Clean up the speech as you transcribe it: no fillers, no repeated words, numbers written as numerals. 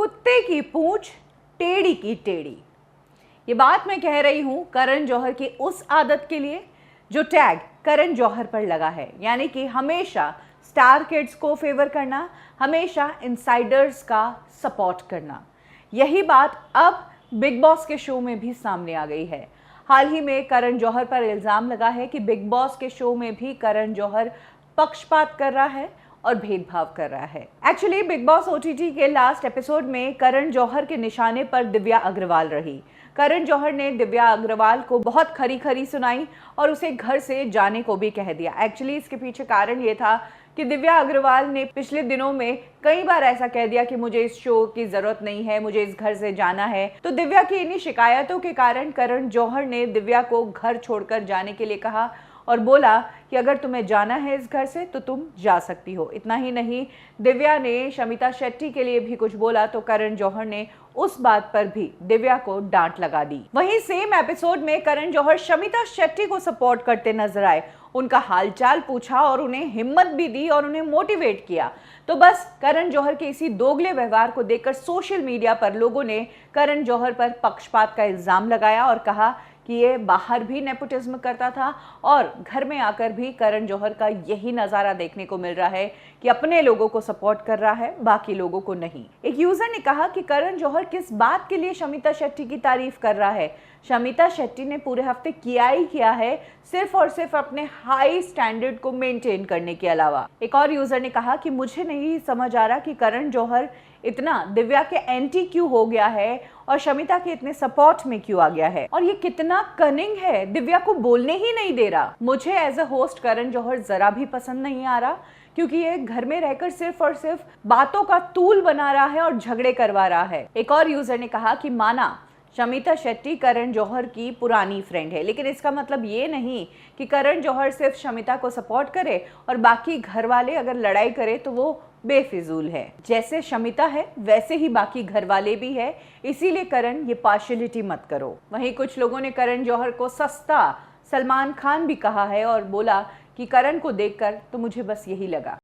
कुत्ते की पूंछ टेढ़ी की टेढ़ी। ये बात मैं कह रही हूं करण जौहर की उस आदत के लिए जो टैग करण जौहर पर लगा है, यानी कि हमेशा स्टार किड्स को फेवर करना, हमेशा इनसाइडर्स का सपोर्ट करना। यही बात अब बिग बॉस के शो में भी सामने आ गई है। हाल ही में करण जौहर पर इल्जाम लगा है कि बिग बॉस के शो में भी करण जौहर पक्षपात कर रहा है और भेदभाव कर रहा है। एक्चुअली बिग बॉस ओटीटी के लास्ट एपिसोड में करण जौहर के निशाने पर दिव्या अग्रवाल रही। करण जौहर ने दिव्या अग्रवाल को बहुत खरी खरी सुनाई और उसे घर से जाने को भी कह दिया। एक्चुअली इसके पीछे कारण ये था कि दिव्या अग्रवाल ने पिछले दिनों में कई बार ऐसा कह दिया कि मुझे इस शो की जरूरत नहीं है, मुझे इस घर से जाना है। तो दिव्या की इन्हीं शिकायतों के कारण करण जौहर ने दिव्या को घर छोड़कर जाने के लिए कहा और बोला कि अगर तुम्हें जाना है इस घर से तो तुम जा सकती हो। इतना ही नहीं, दिव्या ने शमिता शेट्टी के लिए भी कुछ बोला तो करण जौहर ने उस बात पर भी दिव्या को डांट लगा दी। वहीं सेम एपिसोड में करण जौहर शमिता शेट्टी को सपोर्ट करते नजर आए, उनका हालचाल पूछा और उन्हें हिम्मत भी दी और उन्हें मोटिवेट किया। तो बस करण जौहर के इसी दोगले व्यवहार को देखकर सोशल मीडिया पर लोगों ने करण जौहर पर पक्षपात का इल्जाम लगाया और कहा कि ये बाहर भी नेपोटिज्म करता था और घर में आकर भी करण जौहर का यही नज़ारा देखने को मिल रहा है कि अपने लोगों को सपोर्ट कर रहा है, बाकी लोगों को नहीं। एक यूजर ने कहा कि करण जौहर किस बात के लिए शमिता शेट्टी की तारीफ कर रहा है। शमिता शेट्टी ने पूरे हफ्ते किया ही किया है, सिर्फ और सिर्फ अपने हाई स्टैंडर्ड को मेंटेन करने के अलावा। एक और यूजर ने कहा कि मुझे नहीं समझ आ रहा कि करण जौहर इतना दिव्या के एंटी क्यों हो गया है और शमिता के इतने सपोर्ट में क्यों आ गया है, और ये कितना कनिंग है, दिव्या को बोलने ही नहीं दे रहा। मुझे as a host Karan Johar जरा भी पसंद नहीं आ रहा, क्योंकि ये घर में रहकर सिर्फ और सिर्फ बातों का तूल बना रहा है और झगड़े करवा रहा है। एक और यूजर ने कहा कि माना शमिता शेट्टी करण जौहर की पुरानी फ्रेंड है, लेकिन इसका मतलब ये नहीं कि करण जौहर सिर्फ शमिता को सपोर्ट करे और बाकी घर वाले अगर लड़ाई करे तो वो बेफिजूल है। जैसे शमिता है वैसे ही बाकी घर वाले भी है, इसीलिए करण ये पार्शियलिटी मत करो। वहीं कुछ लोगों ने करण जौहर को सस्ता सलमान खान भी कहा है और बोला कि करण को देखकर तो मुझे बस यही लगा।